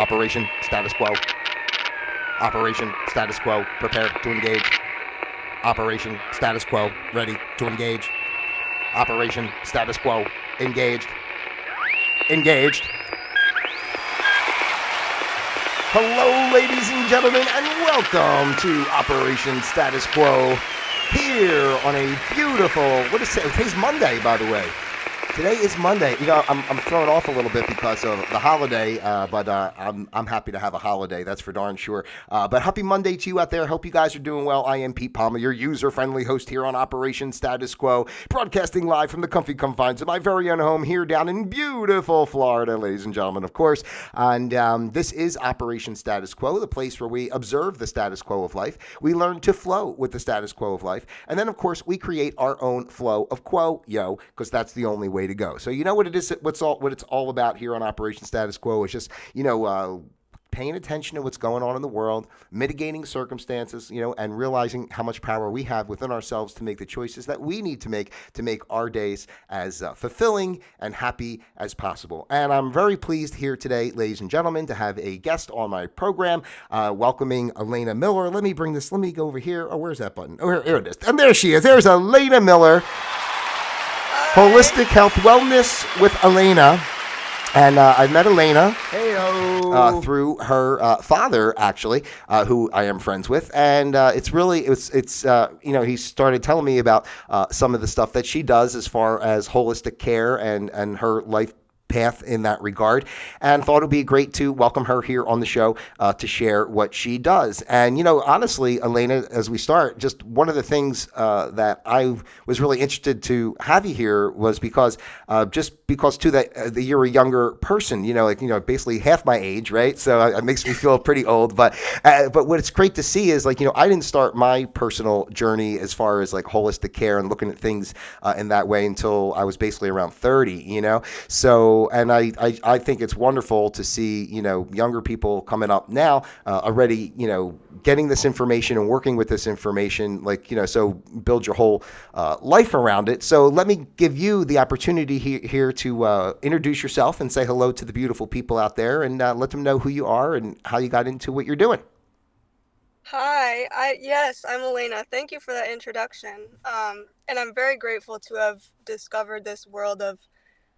Operation status quo. Operation status quo. Prepare to engage. Operation status quo. Ready to engage. Operation status quo. Engaged. Engaged. Hello, ladies and gentlemen, and welcome to Operation Status Quo here on a beautiful, what is it? Today's Monday, by the way. Today is Monday. You know, I'm thrown off a little bit because of the holiday, but I'm happy to have a holiday. That's for darn sure. But happy Monday to you out there. Hope you guys are doing well. I am Pete Palmer, your user-friendly host here on Operation Status Quo, broadcasting live from the comfy confines of my very own home here down in beautiful Florida, ladies and gentlemen, of course. And this is Operation Status Quo, the place where we observe the status quo of life. We learn to flow with the status quo of life. And then, of course, we create our own flow of quo, because that's the only way to go. So you know what it is, what it's all about here on Operation Status Quo is just, paying attention to what's going on in the world, mitigating circumstances, and realizing how much power we have within ourselves to make the choices that we need to make our days as fulfilling and happy as possible. And I'm very pleased here today, ladies and gentlemen, to have a guest on my program, welcoming Alaina Miller. Let me go over here. Oh, where's that button? Oh, here it is. And there she is. There's Alaina Miller. Holistic Health Wellness with Alaina. And I met Alaina through her father, actually, who I am friends with. And he started telling me about some of the stuff that she does as far as holistic care and her life path in that regard, and thought it would be great to welcome her here on the show to share what she does. And, honestly, Alaina, as we start, just one of the things that I was really interested to have you here was because you're a younger person, basically half my age, right? So it makes me feel pretty old. But what it's great to see is I didn't start my personal journey as far as holistic care and looking at things in that way until I was basically around 30, So, and I think it's wonderful to see, younger people coming up now already, getting this information and working with this information, so build your whole life around it. So let me give you the opportunity here to introduce yourself and say hello to the beautiful people out there and let them know who you are and how you got into what you're doing. Hi, yes, I'm Alaina. Thank you for that introduction. And I'm very grateful to have discovered this world of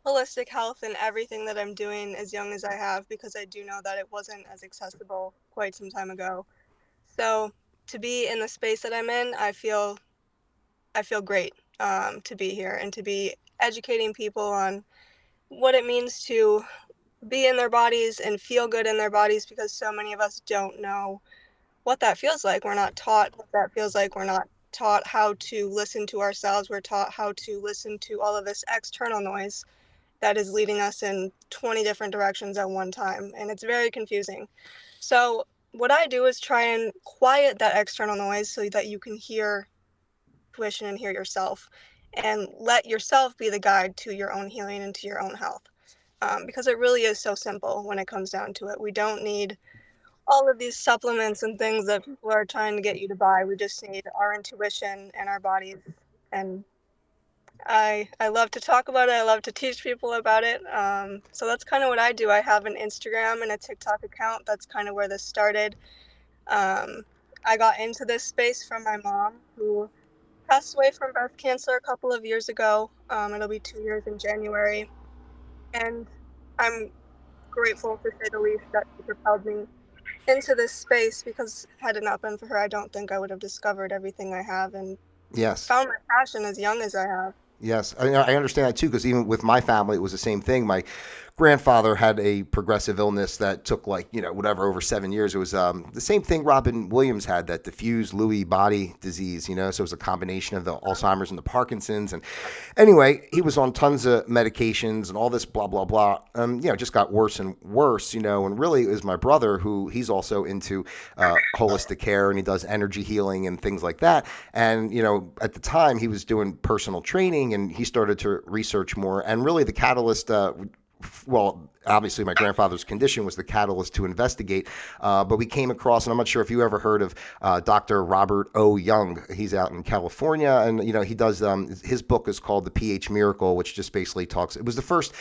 holistic health and everything that I'm doing as young as I have, because I do know that it wasn't as accessible quite some time ago. So to be in the space that I'm in, I feel great to be here and to be educating people on what it means to be in their bodies and feel good in their bodies, because so many of us don't know what that feels like. We're not taught what that feels like. We're not taught how to listen to ourselves. We're taught how to listen to all of this external noise that is leading us in 20 different directions at one time. And it's very confusing. So what I do is try and quiet that external noise so that you can hear intuition and hear yourself, and let yourself be the guide to your own healing and to your own health. Because it really is so simple when it comes down to it. We don't need all of these supplements and things that people are trying to get you to buy. We just need our intuition and our bodies. And I love to talk about it. I love to teach people about it. So that's kind of what I do. I have an Instagram and a TikTok account. That's kind of where this started. I got into this space from my mom, who passed away from breast cancer a couple of years ago. It'll be 2 years in January. And I'm grateful, to say the least, that she propelled me into this space, because had it not been for her, I don't think I would have discovered everything I have and found my passion as young as I have. Yes, I understand that too, because even with my family, it was the same thing. My grandfather had a progressive illness that took over 7 years. It was the same thing Robin Williams had, that diffuse Lewy body disease, so it was a combination of the Alzheimer's and the Parkinson's. And anyway, he was on tons of medications and all this blah, blah, blah. It just got worse and worse, and really it was my brother, who he's also into holistic care, and he does energy healing and things like that. And, at the time he was doing personal training, and he started to research more, and really the catalyst well, obviously my grandfather's condition was the catalyst to investigate, but we came across, and I'm not sure if you ever heard of Dr. Robert O. Young. He's out in California, and he does. His book is called The pH Miracle, which just basically talks. It was the first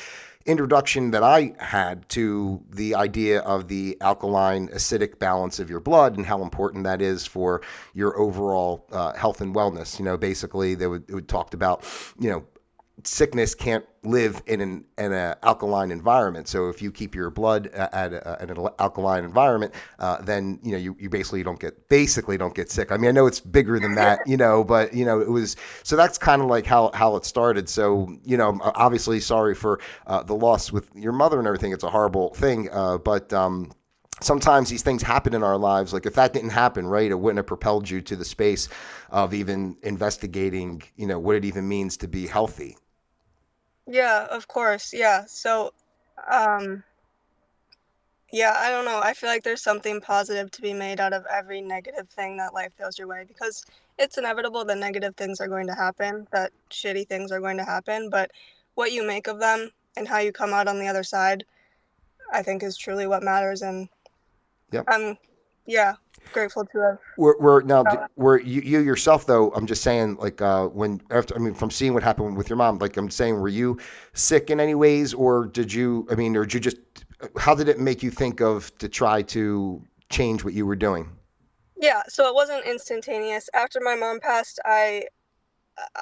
introduction that I had to the idea of the alkaline acidic balance of your blood and how important that is for your overall health and wellness. Basically, it would talked about, sickness can't live in an alkaline environment. So if you keep your blood at an alkaline environment, then you basically don't get sick. I mean, I know it's bigger than that, but it was, so that's kind of like how it started. So obviously sorry for the loss with your mother and everything. It's a horrible thing, but sometimes these things happen in our lives. Like if that didn't happen, right, it wouldn't have propelled you to the space of even investigating, what it even means to be healthy. Yeah, of course. Yeah. So, um, yeah, I don't know. I feel like there's something positive to be made out of every negative thing that life throws your way because it's inevitable that negative things are going to happen, that shitty things are going to happen, but what you make of them and how you come out on the other side, I think is truly what matters. And Yep. I'm, yeah, grateful to have. We're now were you yourself though. I'm just saying, like when after I mean, from seeing what happened with your mom, like I'm saying, were you sick in any ways, or did you? I mean, or did you just? How did it make you think of to try to change what you were doing? Yeah, so it wasn't instantaneous. After my mom passed, I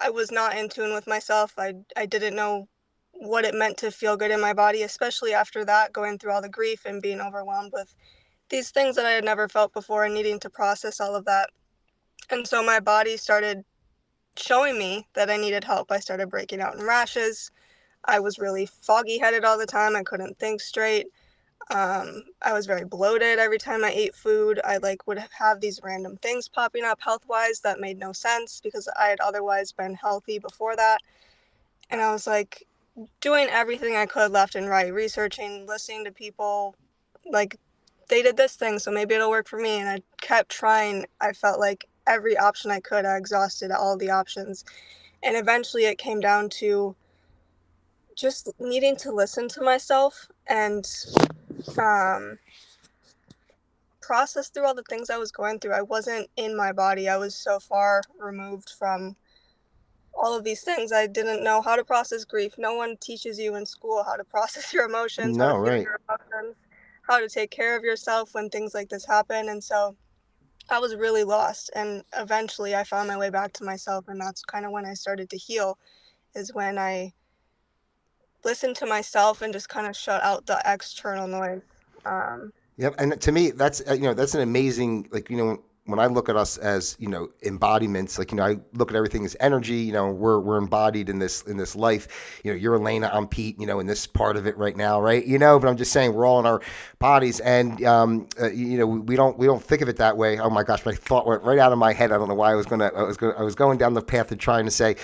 was not in tune with myself. I didn't know what it meant to feel good in my body, especially after that, going through all the grief and being overwhelmed with these things that I had never felt before and needing to process all of that. And so my body started showing me that I needed help. I started breaking out in rashes. I was really foggy headed all the time. I couldn't think straight. I was very bloated every time I ate food. I like would have these random things popping up health wise that made no sense because I had otherwise been healthy before that. And I was like doing everything I could left and right, researching, listening to people, like they did this thing, so maybe it'll work for me. And I kept trying. I felt like every option I could, I exhausted all the options. And eventually it came down to just needing to listen to myself and um, process through all the things I was going through. I wasn't in my body. I was so far removed from all of these things. I didn't know how to process grief. No one teaches you in school how to process your emotions, how to No, feel right. your emotions, how to take care of yourself when things like this happen. And so I was really lost. And eventually I found my way back to myself. And that's kind of when I started to heal, is when I listened to myself and just kind of shut out the external noise. Um, Yep. And to me, that's that's an amazing, like when I look at us as embodiments, like I look at everything as energy. We're embodied in this life. You're Alaina, I'm Pete. In this part of it right now, right? But I'm just saying we're all in our bodies, and we don't think of it that way. Oh my gosh, my thought went right out of my head. I don't know why I was going down the path of trying to say.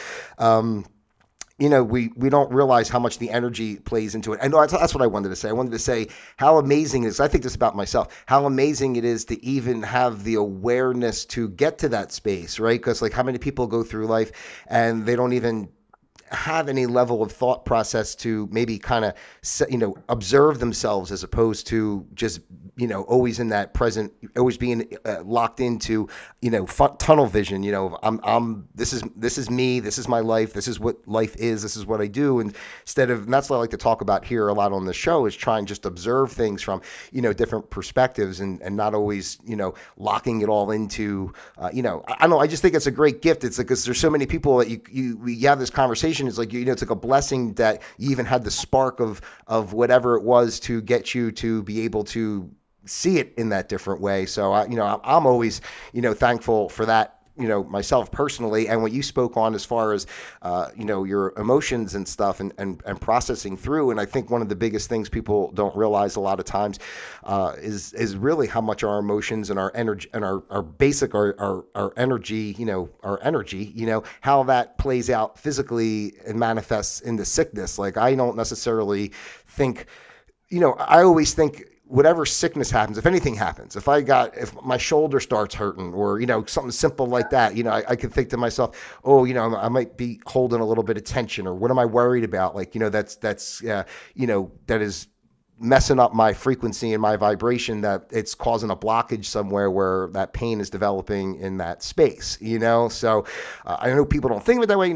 We don't realize how much the energy plays into it. And that's what I wanted to say. I wanted to say how amazing it is. I think this about myself, how amazing it is to even have the awareness to get to that space, right? Because like how many people go through life and they don't even have any level of thought process to maybe kind of observe themselves as opposed to just always in that present, always being locked into tunnel vision. I'm this is me, this is my life, this is what life is, this is what I do. And instead of, and that's what I like to talk about here a lot on the show, is try and just observe things from different perspectives, and not always locking it all into I don't know, I just think it's a great gift. It's like, because there's so many people that you have this conversation. It's like it's like a blessing that you even had the spark of whatever it was to get you to be able to see it in that different way. So I'm always thankful for that, myself personally, and what you spoke on as far as your emotions and stuff, and processing through. And I think one of the biggest things people don't realize a lot of times is really how much our emotions and our energy and our basic our energy, how that plays out physically and manifests into sickness. Like I don't necessarily think, I always think whatever sickness happens, if anything happens, if my shoulder starts hurting or, something simple like that, I could think to myself, oh, I might be holding a little bit of tension, or what am I worried about? Like, that is messing up my frequency and my vibration, that it's causing a blockage somewhere where that pain is developing in that space. So I know people don't think of it that way.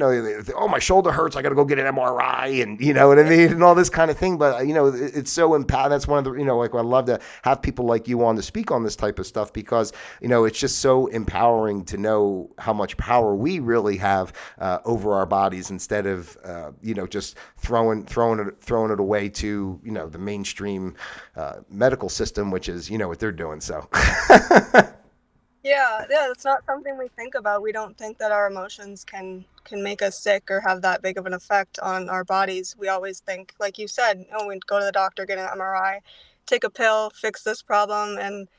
Oh, my shoulder hurts, I got to go get an MRI, and you know what I mean, and all this kind of thing. But it's so empowering. That's one of the, like, I love to have people like you on to speak on this type of stuff, because it's just so empowering to know how much power we really have over our bodies, instead of just throwing it away to the mainstream medical system, which is what they're doing. So Yeah, that's not something we think about. We don't think that our emotions can make us sick or have that big of an effect on our bodies. We always think, like you said, oh, we go to the doctor, get an MRI, take a pill, fix this problem, and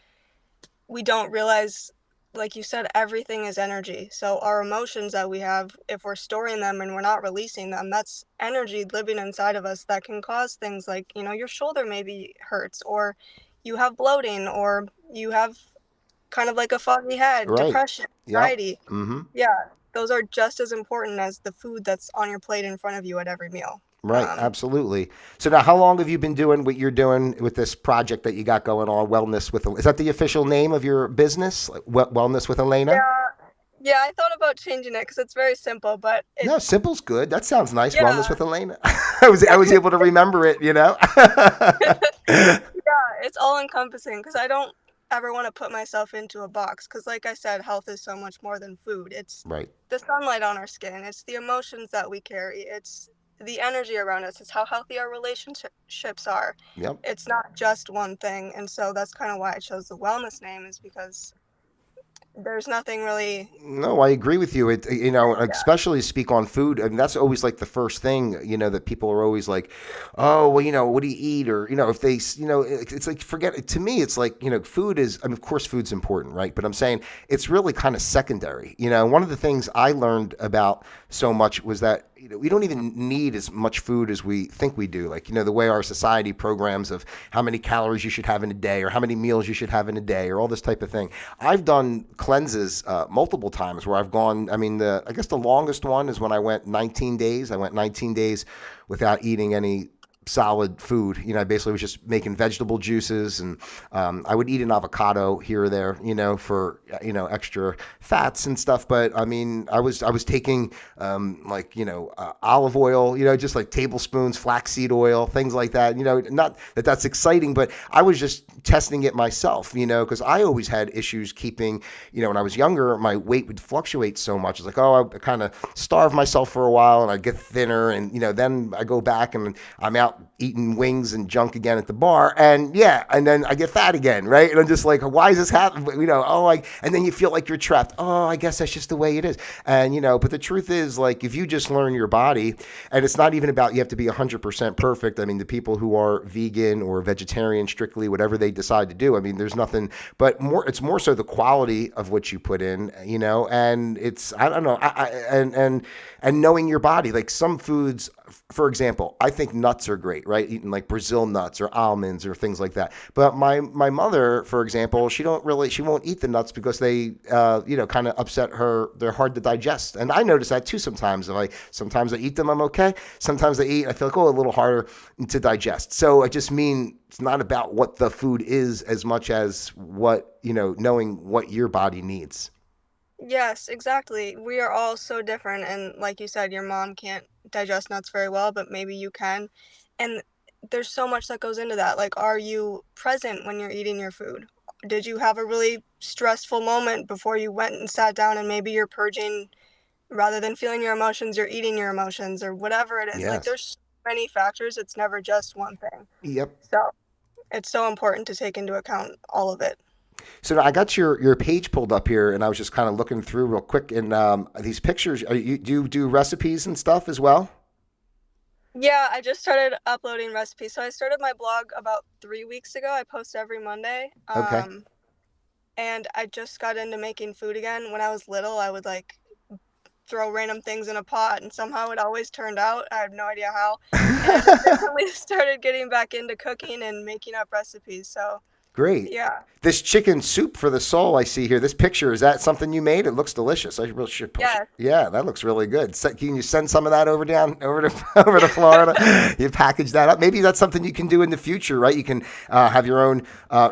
we don't realize, like you said, everything is energy. So our emotions that we have, if we're storing them and we're not releasing them, that's energy living inside of us that can cause things like, your shoulder maybe hurts, or you have bloating, or you have kind of like a foggy head, right. depression, Yep. anxiety. Mm-hmm. Yeah, those are just as important as the food that's on your plate in front of you at every meal. Right, absolutely. So now, how long have you been doing what you're doing with this project that you got going on, Wellness with? Is that the official name of your business, like, Wellness with Alaina? Yeah, yeah, I thought about changing it because it's very simple, but No, simple's good. That sounds nice. Wellness yeah. with Alaina. I was able to remember it. Yeah, it's all encompassing because I don't ever want to put myself into a box because, like I said, health is so much more than food. It's Right. the sunlight on our skin, it's the emotions that we carry, it's the energy around us, it's how healthy our relationships are. Yep. It's not just one thing. And so that's kind of why I chose the wellness name, is because there's nothing really. No, I agree with you. It, Yeah. especially speak on food. I mean, that's always like the first thing, that people are always like, oh, well, what do you eat? Or, if they, it's like, forget it. To me, it's like, food is, I mean, of course, food's important, right? But I'm saying it's really kind of secondary. One of the things I learned about so much was that, we don't even need as much food as we think we do. Like, the way our society programs of how many calories you should have in a day, or how many meals you should have in a day, or all this type of thing. I've done cleanses multiple times where I've gone, I mean, I guess the longest one is when I went 19 days. I went 19 days without eating any solid food. I basically was just making vegetable juices, and I would eat an avocado here or there, for extra fats and stuff. But I mean, I was taking like olive oil, just like tablespoons, flaxseed oil, things like that. Not that that's exciting, but I was just testing it myself, because I always had issues keeping, when I was younger, my weight would fluctuate so much. It's like, oh, I kind of starve myself for a while and I get thinner, and then I go back and I'm out eating wings and junk again at the bar, and then I get fat again, right? And I'm just like, why is this happening? And then you feel like you're trapped. Oh, I guess that's just the way it is. And but the truth is, like, if you just learn your body, and it's not even about you have to be 100% perfect. I mean, the people who are vegan or vegetarian, strictly whatever they decide to do, I mean, there's nothing but more. It's more so the quality of what you put in, and it's, I don't know, and knowing your body. Like, some foods, for example, I think nuts are great, right? Eating like Brazil nuts or almonds or things like that. But my mother, for example, she won't eat the nuts because they kind of upset her. They're hard to digest, and I notice that too sometimes. Sometimes I eat them, I'm okay. Sometimes I feel like, oh, a little harder to digest. So I just mean, it's not about what the food is as much as what, knowing what your body needs. Yes, exactly. We are all so different, and like you said, your mom can't digest nuts very well, but maybe you can. And there's so much that goes into that. Like, are you present when you're eating your food? Did you have a really stressful moment before you went and sat down, and maybe you're purging rather than feeling your emotions, you're eating your emotions, or whatever it is. Like, Yes. there's so many factors. It's never just one thing. Yep. So it's so important to take into account all of it. So I got your page pulled up here, and I was just kind of looking through real quick. And these pictures, do you do recipes and stuff as well? Yeah, I just started uploading recipes. So I started my blog about 3 weeks ago. I post every Monday. Okay. And I just got into making food again. When I was little, I would like throw random things in a pot, and somehow it always turned out. I have no idea how. And I just recently started getting back into cooking and making up recipes. So, Great. yeah. This chicken soup for the soul I see here. This picture, is that something you made? It looks delicious. I really should push. Yes. Yeah, that looks really good. Can you send some of that over to over to Florida? You package that up. Maybe that's something you can do in the future, right? You can have your own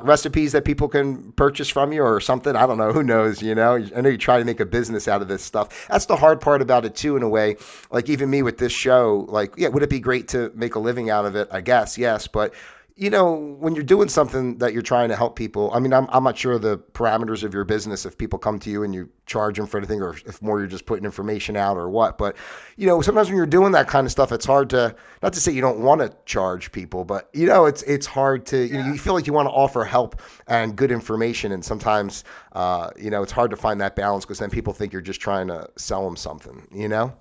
recipes that people can purchase from you or something. I don't know. Who knows? You know, I know you try to make a business out of this stuff. That's the hard part about it too, in a way. Like even me with this show, like, yeah, would it be great to make a living out of it? I guess yes, but you know, when you're doing something that you're trying to help people, I mean, I'm not sure the parameters of your business, if people come to you and you charge them for anything, or if more you're just putting information out or what. But, you know, sometimes when you're doing that kind of stuff, it's hard to, not to say you don't want to charge people, but, you know, it's hard to, you know, Yeah. you feel like you want to offer help and good information. And sometimes, you know, it's hard to find that balance because then people think you're just trying to sell them something, you know?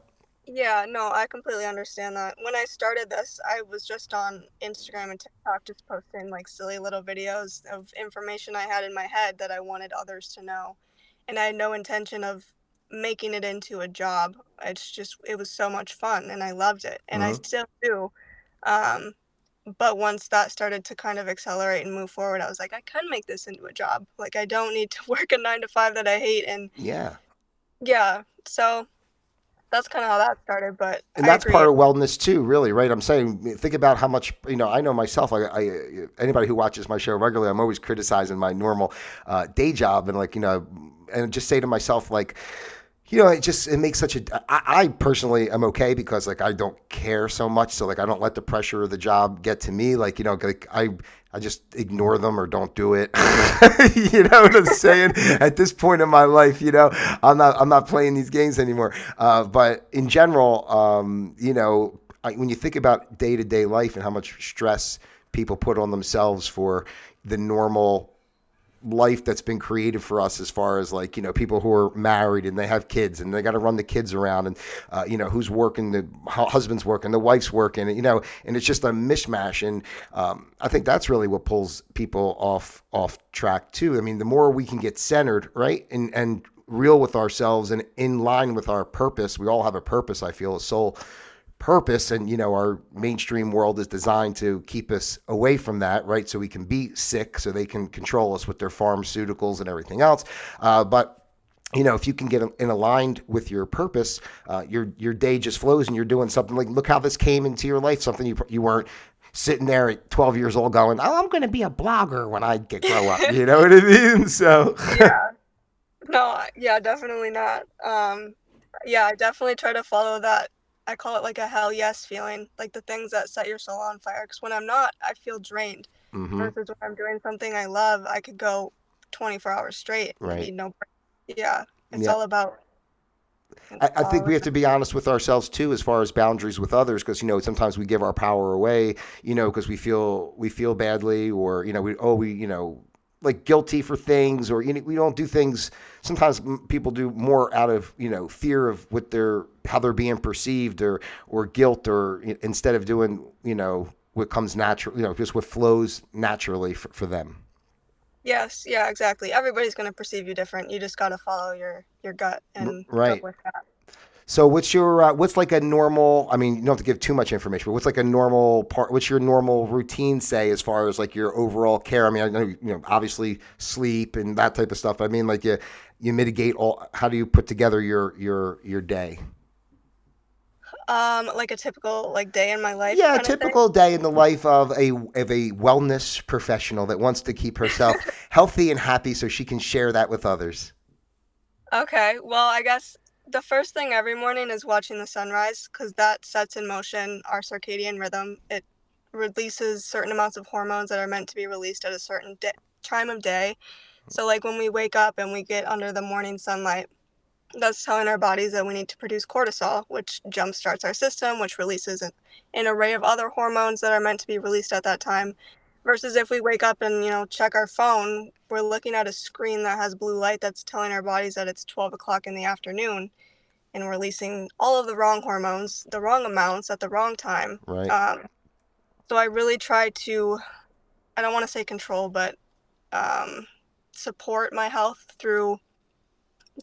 Yeah, no, I completely understand that. When I started this, I was just on Instagram and TikTok just posting like silly little videos of information I had in my head that I wanted others to know. And I had no intention of making it into a job. It's just, it was so much fun and I loved it. And I Hmm. still do. Um, but once that started to kind of accelerate and move forward, I was like, I can make this into a job. Like, I don't need to work a 9 to 5 that I hate. And Yeah. yeah, so that's kind of how that started. But And I that's part agree. of wellness too, really, right? I'm saying, think about how much, you know, I know myself. Anybody who watches my show regularly, I'm always criticizing my normal day job, and like, you know, and just say to myself, like, you know, it makes such a. I personally am okay because like I don't care so much, so like I don't let the pressure of the job get to me. Like, you know, like I just ignore them or don't do it. You know what I'm saying? At this point in my life, you know, I'm not playing these games anymore. But in general, you know, when you think about day to day life and how much stress people put on themselves for the normal life that's been created for us, as far as like, you know, people who are married and they have kids and they got to run the kids around, and you know, who's working, the husband's working, the wife's working, you know, and it's just a mishmash. And I think that's really what pulls people off track too. I mean, the more we can get centered, right, and real with ourselves and in line with our purpose. We all have a purpose, I feel, a soul purpose, and you know, our mainstream world is designed to keep us away from that, right, so we can be sick, so they can control us with their pharmaceuticals and everything else. But you know, if you can get in aligned with your purpose, your day just flows and you're doing something. Like, look how this came into your life, something you weren't sitting there at 12 years old going, oh, I'm going to be a blogger when I grow up, you know what I mean? So Yeah. No, yeah, definitely not. Yeah, I definitely try to follow that. I call it like a hell yes feeling, like the things that set your soul on fire. Because when I'm not, I feel drained. hmm, Versus when I'm doing something I love, I could go 24 hours straight and right, need no break. Yeah, it's yeah. all about I think we following. have to be honest with ourselves too, as far as boundaries with others, because you know, sometimes we give our power away, you know, because we feel badly, or you know, we you know, like guilty for things, or you know, we don't do things. Sometimes people do more out of, you know, fear of what they're, how they're being perceived, or guilt, or instead of doing, you know, what comes natural, you know, just what flows naturally for them. Yes, yeah, exactly. Everybody's gonna perceive you different. You just gotta follow your gut and go Right. with that. So what's like a normal, I mean, you don't have to give too much information, but what's like a normal part, what's your normal routine say, as far as like your overall care? I mean, I know, you know, obviously sleep and that type of stuff, but I mean, like, you mitigate all, how do you put together your day? Like a typical like day in my life Yeah, a kind of thing. typical day in the life of a wellness professional that wants to keep herself healthy and happy so she can share that with others. Okay, well, I guess the first thing every morning is watching the sunrise because that sets in motion our circadian rhythm. It releases certain amounts of hormones that are meant to be released at a certain time of day. So, like when we wake up and we get under the morning sunlight, that's telling our bodies that we need to produce cortisol, which jumpstarts our system, which releases an array of other hormones that are meant to be released at that time. Versus if we wake up and, check our phone, we're looking at a screen that has blue light that's telling our bodies that it's 12 o'clock in the afternoon and we're releasing all of the wrong hormones, the wrong amounts at the wrong time. Right. Um, so I really try to, I don't want to say control, but um, support my health through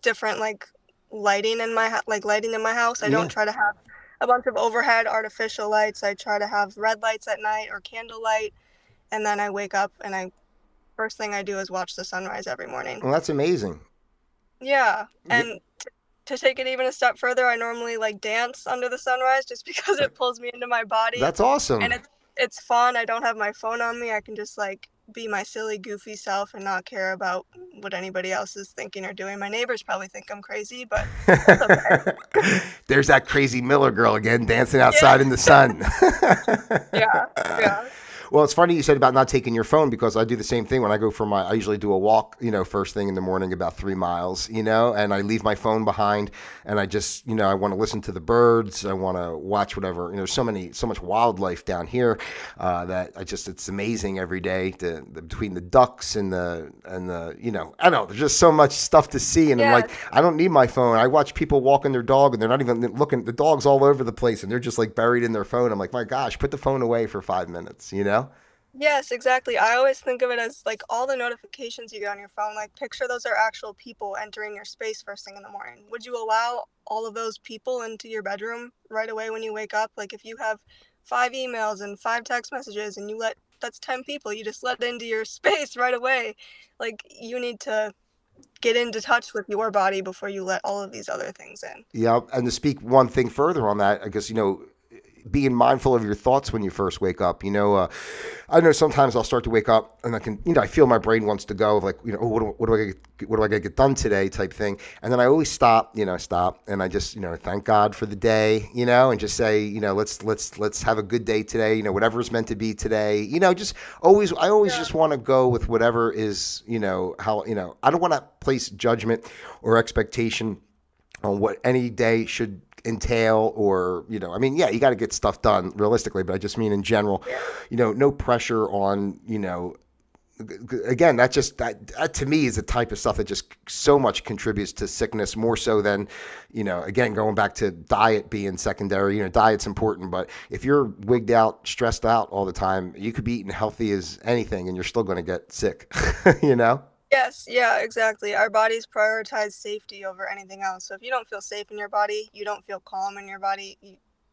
different like lighting in my house. I don't Yeah. try to have a bunch of overhead artificial lights. I try to have red lights at night or candlelight, and then I wake up and I first thing I do is watch the sunrise every morning. Well, that's amazing. Yeah, Yeah, and to take it even a step further, I normally like dance under the sunrise just because it pulls me into my body, that's awesome. and it's fun. I don't have my phone on me. I can just like be my silly, goofy self and not care about what anybody else is thinking or doing. My neighbors probably think I'm crazy, but that's okay. There's that crazy Miller girl again dancing Yeah, outside in the sun. yeah, yeah, Well, it's funny you said about not taking your phone because I do the same thing when I go for I usually do a walk, first thing in the morning, about 3 miles, and I leave my phone behind and I just, I want to listen to the birds. I want to watch whatever, so much wildlife down here that it's amazing every day between the ducks and the, I don't know, there's just so much stuff to see. And I'm yeah. like, I don't need my phone. I watch people walking their dog and they're not even looking, the dog's all over the place and they're just like buried in their phone. I'm like, my gosh, put the phone away for 5 minutes. Yes, exactly. I always think of it as like all the notifications you get on your phone, like picture those are actual people entering your space first thing in the morning. Would you allow all of those people into your bedroom right away when you wake up? Like if you have 5 emails and 5 text messages and that's 10 people, you just let into your space right away. Like you need to get into touch with your body before you let all of these other things in. Yeah, and to speak one thing further on that, I guess being mindful of your thoughts when you first wake up. I know sometimes I'll start to wake up and I feel my brain wants to go, like, oh, what do I got to get done today, type thing, and then I always stop, and I just, thank God for the day, and just say, let's have a good day today, whatever is meant to be today, just I always Yeah. just want to go with whatever is, how, I don't want to place judgment or expectation on what any day should entail, or I mean, yeah, you got to get stuff done realistically, but I just mean in general, Yeah. no pressure on, again, that to me is the type of stuff that just so much contributes to sickness, more so than, again, going back to diet being secondary. Diet's important, but if you're wigged out, stressed out all the time, you could be eating healthy as anything and you're still going to get sick. you know Yes, yeah, exactly. Our bodies prioritize safety over anything else. So if you don't feel safe in your body, you don't feel calm in your body,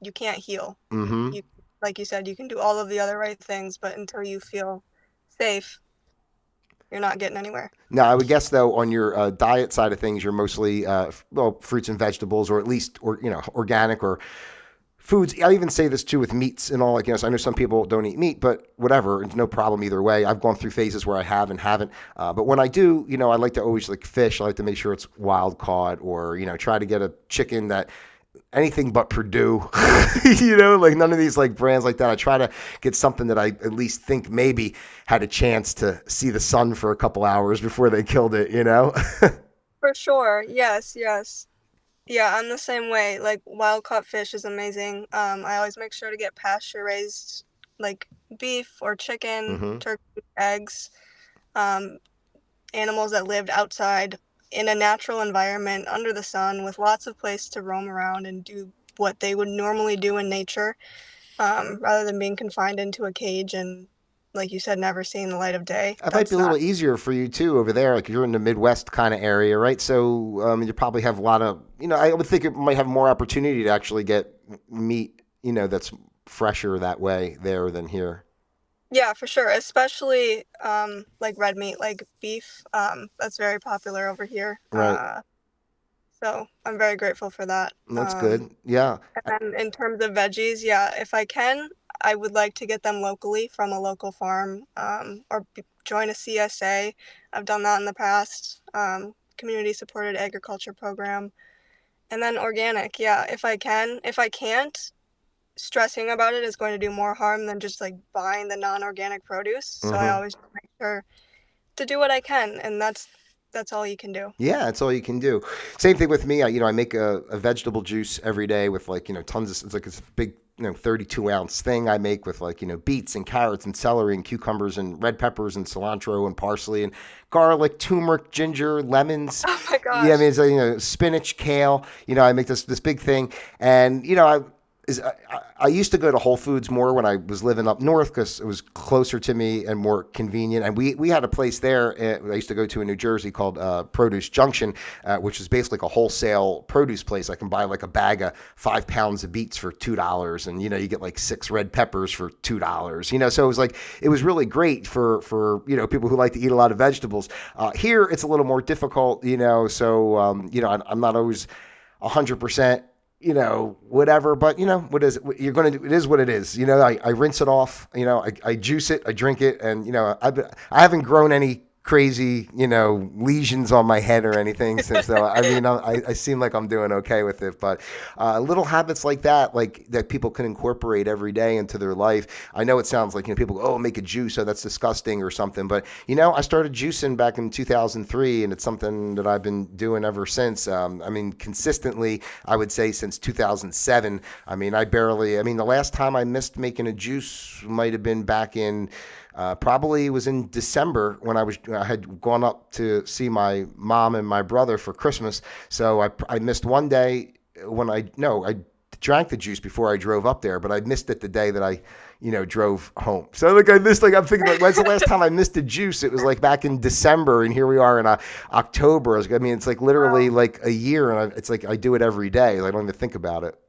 you can't heal. mm-hmm. You, like you said, you can do all of the other right things, but until you feel safe, you're not getting anywhere. Now, I would guess though, on your diet side of things, you're mostly fruits and vegetables, or at least, or organic, or foods. I even say this too with meats and all. Like, so I know some people don't eat meat, but whatever, it's no problem either way. I've gone through phases where I have and haven't. But when I do, I like to always, like, fish. I like to make sure it's wild caught, or try to get a chicken that anything but Purdue, like none of these like brands like that. I try to get something that I at least think maybe had a chance to see the sun for a couple hours before they killed it. For sure. Yes, yes. Yeah, I'm the same way. Like wild caught fish is amazing. I always make sure to get pasture raised, like beef or chicken, hmm turkey, eggs, um, animals that lived outside in a natural environment under the sun with lots of place to roam around and do what they would normally do in nature, rather than being confined into a cage and, like you said, never seeing the light of day. That might be That's a little not. easier for you too over there. Like, you're in the Midwest kind of area, right? So you probably have a lot of, I would think it might have more opportunity to actually get meat, that's fresher that way there than here. Yeah, for sure. Especially like red meat, like beef. That's very popular over here. Right. So I'm very grateful for that. That's good. Yeah. And in terms of veggies, yeah, if I can, I would like to get them locally from a local farm, or join a CSA. I've done that in the past, community supported agriculture program. And then organic, yeah, if I can. If I can't, stressing about it is going to do more harm than just like buying the non-organic produce. So I hmm always make sure to do what I can, and that's all you can do. Yeah, that's all you can do. Same thing with me. I make a vegetable juice every day with, like, tons of, it's like this big, 32-ounce thing I make with, like, beets and carrots and celery and cucumbers and red peppers and cilantro and parsley and garlic, turmeric, ginger, lemons. Oh my Yeah, I gosh. mean, it's, spinach, kale. I make this big thing, and is I used to go to Whole Foods more when I was living up north because it was closer to me and more convenient. And we had a place there I used to go to in New Jersey called Produce Junction, which is basically like a wholesale produce place. I can buy like a bag of 5 pounds of beets for $2, and you get like 6 red peppers for $2. So it was like it was really great for people who like to eat a lot of vegetables. Here it's a little more difficult, so I'm not always 100%, whatever, but what is it? You're going to do, it is what it is. I rinse it off, I juice it, I drink it. And, I haven't grown any crazy, lesions on my head or anything since though. I seem like I'm doing okay with it, but little habits like that people can incorporate every day into their life. I know it sounds like, people go, oh, make a juice. Oh, that's disgusting or something. But, I started juicing back in 2003 and it's something that I've been doing ever since. Consistently, I would say since 2007. The last time I missed making a juice might have been back in, probably was in December when I had gone up to see my mom and my brother for Christmas. So I missed one day when I drank the juice before I drove up there, but I missed it the day that I, drove home. So I missed, I'm thinking when's the last time I missed a juice? It was like back in December and here we are in October. It's like literally like a year and it's like I do it every day. I don't even think about it.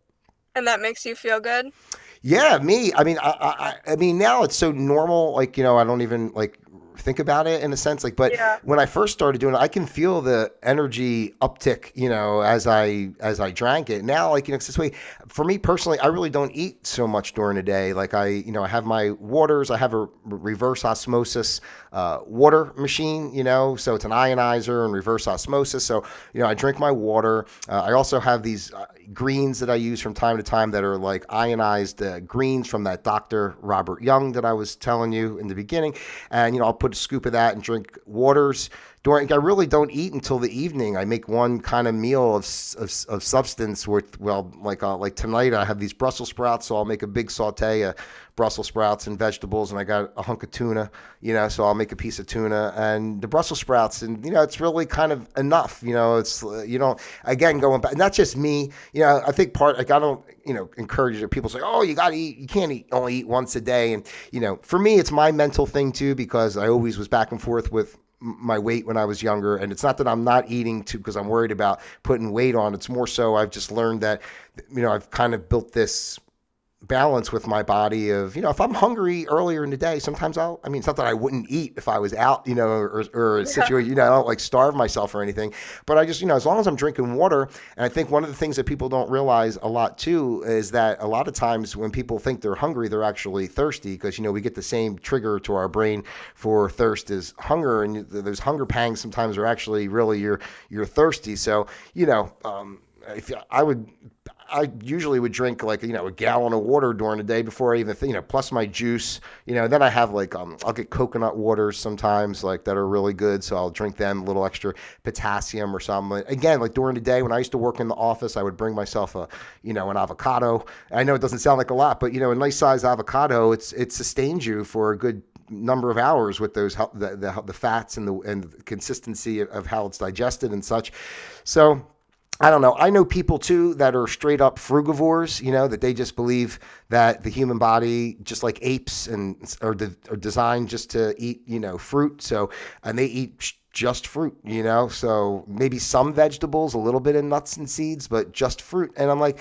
And that makes you feel good? Yeah, me. Now it's so normal. I don't even think about it in a sense. But Yeah. when I first started doing it, I can feel the energy uptick. As I drank it. Now, it's this way. For me personally, I really don't eat so much during the day. I have my waters. I have a reverse osmosis water machine. So it's an ionizer and reverse osmosis. So I drink my water. I also have these greens that I use from time to time that are like ionized greens from that Dr. Robert Young that I was telling you in the beginning. And, I'll put a scoop of that and drink waters. I really don't eat until the evening. I make one kind of meal of substance with, like tonight I have these Brussels sprouts, so I'll make a big saute of Brussels sprouts and vegetables, and I got a hunk of tuna, so I'll make a piece of tuna and the Brussels sprouts, and it's really kind of enough, it's again going back, and that's just me, I think I don't encourage it. People say, oh, you got to eat, you can't only eat once a day, and for me it's my mental thing too, because I always was back and forth with my weight when I was younger, and it's not that I'm not eating because I'm worried about putting weight on. It's more so I've just learned that I've kind of built this balance with my body of, if I'm hungry earlier in the day, sometimes it's not that I wouldn't eat if I was out, or a situation, I don't starve myself or anything, but I just, as long as I'm drinking water. And I think one of the things that people don't realize a lot too is that a lot of times when people think they're hungry, they're actually thirsty, because, we get the same trigger to our brain for thirst as hunger, and those hunger pangs sometimes are actually really you're thirsty. So, if I usually would drink a gallon of water during the day before I even plus my juice, then I have I'll get coconut waters sometimes that are really good. So I'll drink them, a little extra potassium or something. Again, during the day when I used to work in the office, I would bring myself an avocado. I know it doesn't sound like a lot, but a nice sized avocado, it sustains you for a good number of hours with those the fats and the consistency of how it's digested and such. So I don't know. I know people too that are straight up frugivores, that they just believe that the human body, just like apes, are designed just to eat, fruit. So, and they eat just fruit, so maybe some vegetables, a little bit of nuts and seeds, but just fruit. And I'm like,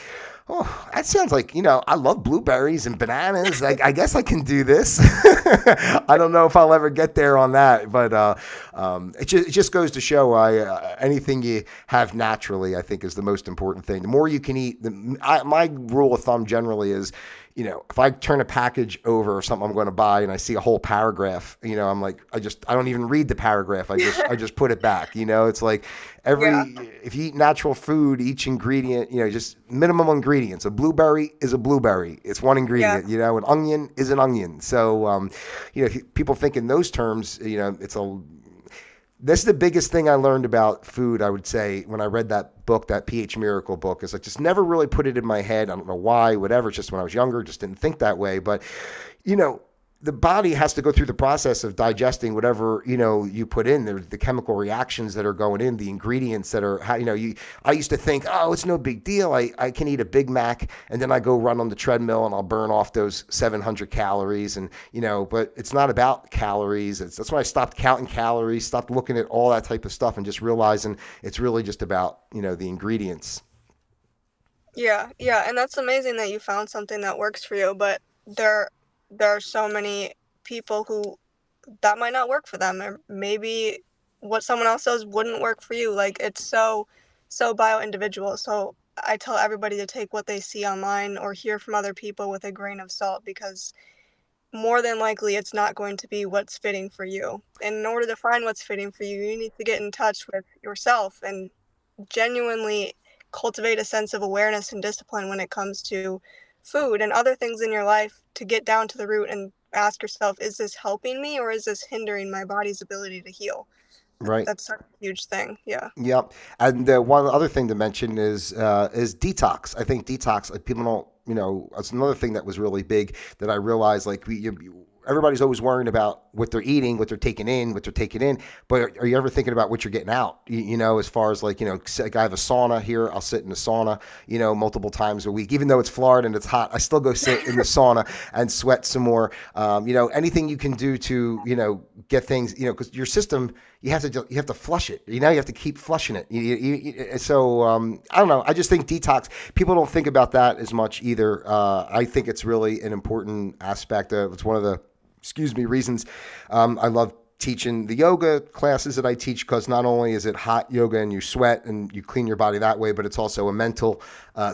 oh, that sounds like, I love blueberries and bananas. I guess I can do this. I don't know if I'll ever get there on that, but it just goes to show anything you have naturally, I think, is the most important thing. The more you can eat, my rule of thumb generally is, if I turn a package over or something I'm going to buy and I see a whole paragraph, I'm like, I don't even read the paragraph. I just put it back. It's like if you eat natural food, each ingredient, just minimum ingredients. A blueberry is a blueberry. It's one ingredient, an onion is an onion. So, people think in those terms, this is the biggest thing I learned about food, I would say, when I read that book, that pH Miracle book, is I just never really put it in my head. I don't know why, whatever. It's just when I was younger, just didn't think that way. But, the body has to go through the process of digesting whatever you put in there, the chemical reactions that are going in, the ingredients that are I used to think, oh, it's no big deal. I can eat a Big Mac and then I go run on the treadmill and I'll burn off those 700 calories, and but it's not about calories. That's why I stopped counting calories, stopped looking at all that type of stuff, and just realizing it's really just about the ingredients. Yeah, yeah, and that's amazing that you found something that works for you, but there are so many people who that might not work for them, or maybe what someone else does wouldn't work for you. Like it's so bio individual. So I tell everybody to take what they see online or hear from other people with a grain of salt, because more than likely it's not going to be what's fitting for you. And in order to find what's fitting for you, you need to get in touch with yourself and genuinely cultivate a sense of awareness and discipline when it comes to food and other things in your life, to get down to the root and ask yourself, is this helping me or is this hindering my body's ability to heal? Right. That's such a huge thing. Yeah. Yep. And one other thing to mention is detox. I think detox, like people don't, that's another thing that was really big that I realized, like everybody's always worrying about what they're eating, what they're taking in, but are you ever thinking about what you're getting out? As far as like, like I have a sauna here. I'll sit in the sauna, multiple times a week. Even though it's Florida and it's hot, I still go sit in the sauna and sweat some more. Anything you can do to, get things, because your system, you have to flush it. You have to keep flushing it. So I don't know. I just think detox. People don't think about that as much either. I think it's really an important aspect. It's one of the reasons I love teaching the yoga classes that I teach, because not only is it hot yoga and you sweat and you clean your body that way, but it's also a mental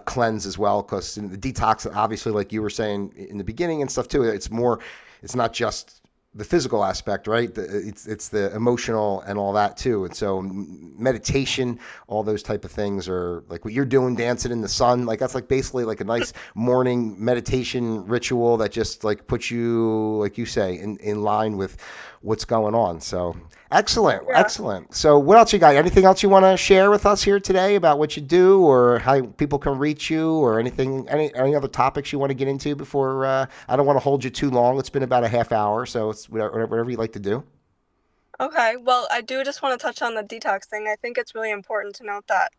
cleanse as well. Because the detox, obviously, like you were saying in the beginning and stuff too, it's not just the physical aspect, right? It's the emotional and all that too. And so meditation, all those type of things are like what you're doing, dancing in the sun. Like that's like basically like a nice morning meditation ritual that just like puts you, like you say, in line with what's going on. So excellent, Yeah. excellent. So what else you got? Anything else you want to share with us here today about what you do or how people can reach you, or anything, any other topics you want to get into before? I don't want to hold you too long. It's been about a half hour, so it's whatever you like to do. Okay. Well, I do just want to touch on the detox thing. I think it's really important to note that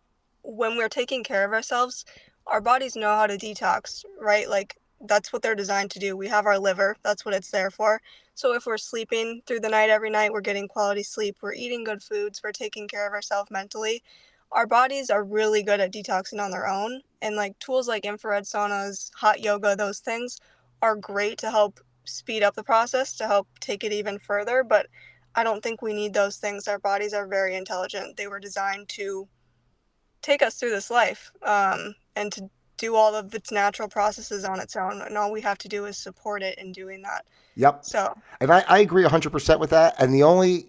when we're taking care of ourselves, our bodies know how to detox, right? Like that's what they're designed to do. We have our liver, that's what it's there for. So if we're sleeping through the night every night, we're getting quality sleep, we're eating good foods, we're taking care of ourselves mentally, our bodies are really good at detoxing on their own. And like tools like infrared saunas, hot yoga, those things are great to help speed up the process, to help take it even further. But I don't think we need those things. Our bodies are very intelligent. They were designed to take us through this life, and to do all of its natural processes on its own. And all we have to do is support it in doing that. Yep. So, And I agree 100% with that. And the only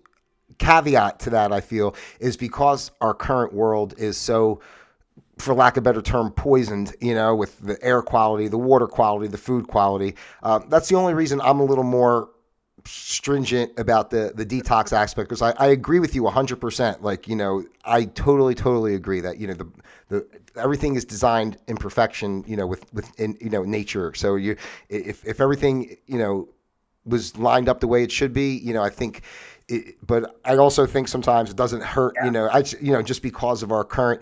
caveat to that, I feel, is because our current world is so, for lack of a better term, poisoned, with the air quality, the water quality, the food quality. That's the only reason I'm a little more stringent about the detox aspect, because I agree with you 100%. Like, I totally agree that, the everything is designed in perfection, within, nature. So if everything, was lined up the way it should be, I think but I also think sometimes it doesn't hurt, just because of our current,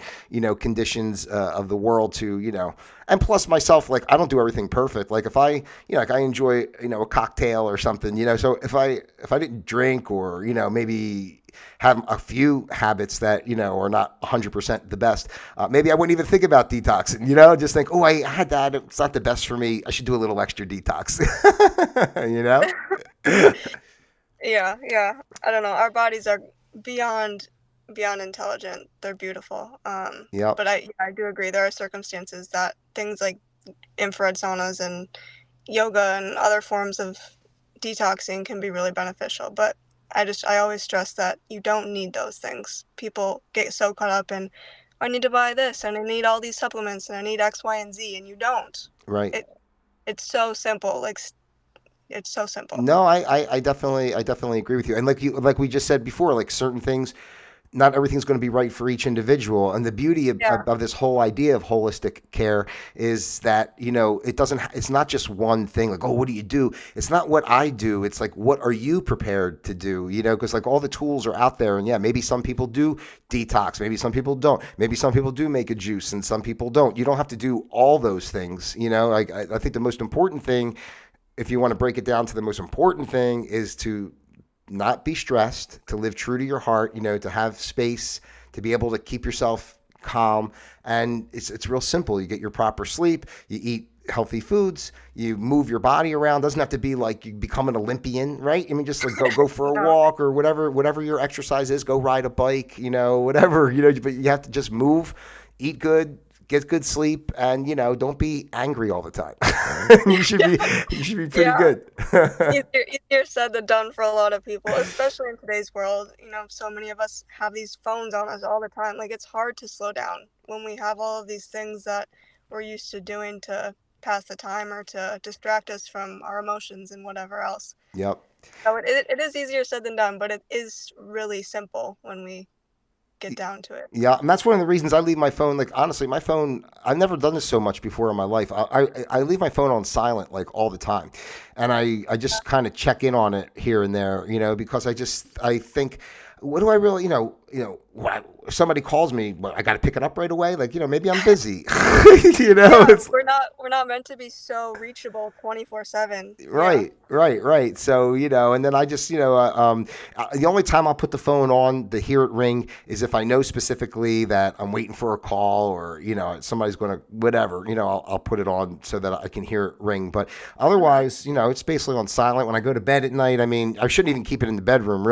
conditions of the world to, and plus myself, like I don't do everything perfect. Like if I, like I enjoy, a cocktail or something, so if I didn't drink or, maybe have a few habits that, are not 100% the best, maybe I wouldn't even think about detoxing, just think, oh, I had that. It's not the best for me. I should do a little extra detox, you know? yeah, yeah. I don't know. Our bodies are beyond beyond intelligent. They're beautiful. Yep. But I do agree. There are circumstances that things like infrared saunas and yoga and other forms of detoxing can be really beneficial. But I always stress that you don't need those things. People get so caught up in, I need to buy this and I need all these supplements and I need X, Y, and Z, and you don't. Right. It it's so simple. Like it's so simple. No, I definitely agree with you. And like we just said before, like certain things not everything's going to be right for each individual. And the beauty Yeah. of this whole idea of holistic care is that, it's not just one thing like, oh, what do you do? It's not what I do. It's like, what are you prepared to do? Because like all the tools are out there. And yeah, maybe some people do detox. Maybe some people don't. Maybe some people do make a juice and some people don't. You don't have to do all those things. Like I think the most important thing, if you want to break it down to the most important thing, is to not be stressed, to live true to your heart, to have space, to be able to keep yourself calm. And it's real simple. You get your proper sleep, you eat healthy foods, you move your body around. Doesn't have to be like you become an Olympian, right? I mean, just like go for a No. walk or whatever your exercise is, go ride a bike, whatever, but you have to just move, eat good, get good sleep, and don't be angry all the time. you should be you should be pretty Yeah. good. Easier said than done for a lot of people, especially in today's world. So many of us have these phones on us all the time. Like, it's hard to slow down when we have all of these things that we're used to doing to pass the time or to distract us from our emotions and whatever else. Yep. So it is easier said than done, but it is really simple when we get down to it. Yeah, and that's one of the reasons I leave my phone. Like honestly, my phone. I've never done this so much before in my life. I leave my phone on silent like all the time, and I just kind of check in on it here and there, because I think, what do I really, if somebody calls me, well, I got to pick it up right away. Like maybe I'm busy. Yeah, It's we're not meant to be so reachable 24/7. Yeah. right. So, and then I just, the only time I'll put the phone on to hear it ring is if I know specifically that I'm waiting for a call or, somebody's going to, whatever, I'll put it on so that I can hear it ring. But otherwise, it's basically on silent when I go to bed at night. I mean, I shouldn't even keep it in the bedroom, really.